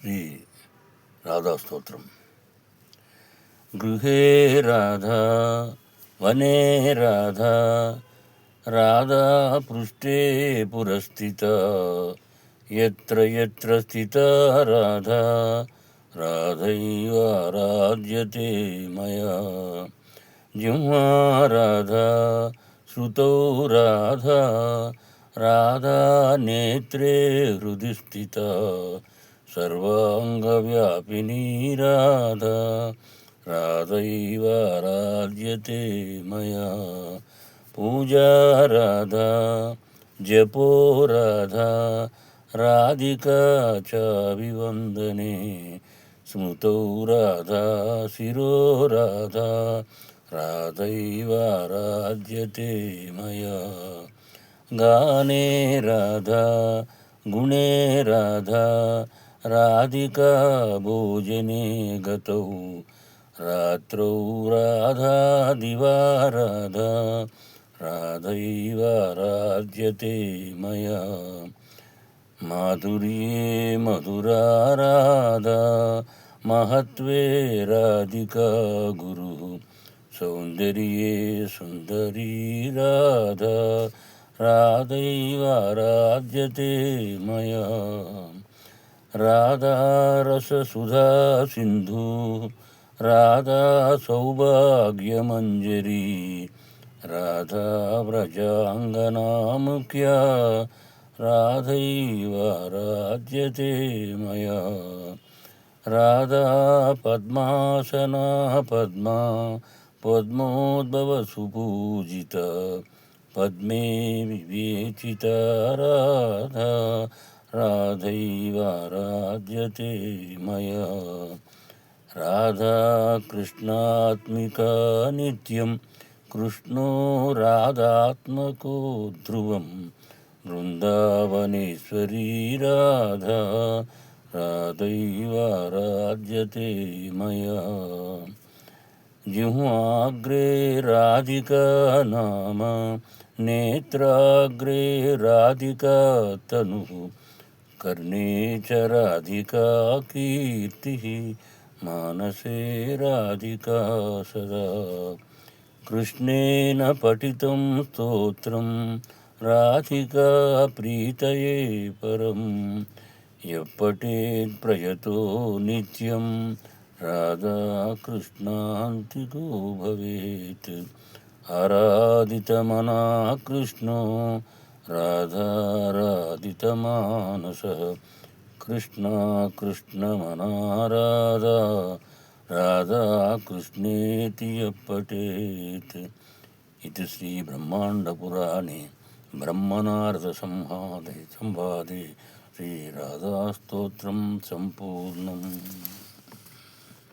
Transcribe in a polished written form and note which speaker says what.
Speaker 1: శ్రీ రాధాస్తోత్రం. గృహే రాధా వనే రాధా రాధా పృష్ఠే పురస్థితా యత్ర యత్ర స్థితా రాధా రాధైవ ఆరాధ్యతే మయా. జిహ్వా రాధా శ్రుతౌ రాధా రాధా నేత్రే హృది స్థితా సర్వాంగవ్యాపినీ రాధా రాధైవ ఆరాధ్యతే మయా. పూజా రాధా జపో రాధా రాధికా చ వివందనే స్మృతౌ రాధా శిరో రాధా రాధైవ ఆరాధ్యతే మయా. గానే రాధా గుణే రాధా రాధికా భోజనే గతౌ రాత్రౌ రాధా దివా రాధా రాధైవ ఆరాధ్యతే మయా. మాధుర్యే మధురా రాధా మహత్వే రాధికా గురు సౌందర్యే సుందరీ రాధా రాధైవ ఆరాధ్యతే మయా. రాధా రససుధా సింధు రాధా సౌభాగ్యమంజరీ రాధా వ్రజాంగనా ముఖ్యా రాధైవ ఆరాధ్యతే మయా. రాధా పద్మాసనా పద్మా పద్మోద్భవ సుపూజిత పద్మే వివేచిత రాధా రాధైవ ఆరాధ్యతే మయా. రాధా కృష్ణాత్మికా నిత్యం కృష్ణో రాధాత్మకో ధ్రువం బృందావనేశ్వరీ రాధా రాధైవ ఆరాధ్యతే మయా. జిహ్వాగ్రే రాధికా నామ నేత్రాగ్రే రాధికా తనుః కర్ణే చ రాధికా కీర్తిః మానసే రాధికా సదా. కృష్ణేన పఠితం స్తోత్రం రాధికా ప్రీతయే పరం యః పఠేత్ ప్రయతో నిత్యం రాధా కృష్ణాంతికో భవేత్. ఆరాధితమనా కృష్ణో రాధారాధితమానసః కృష్ణ కృష్ణమనా రాధా రాధా కృష్ణేతి యః పఠేత్. ఇది శ్రీ బ్రహ్మాండపురాణే బ్రహ్మనారద సంవాదే శ్రీ రాధాస్తోత్రం సంపూర్ణం.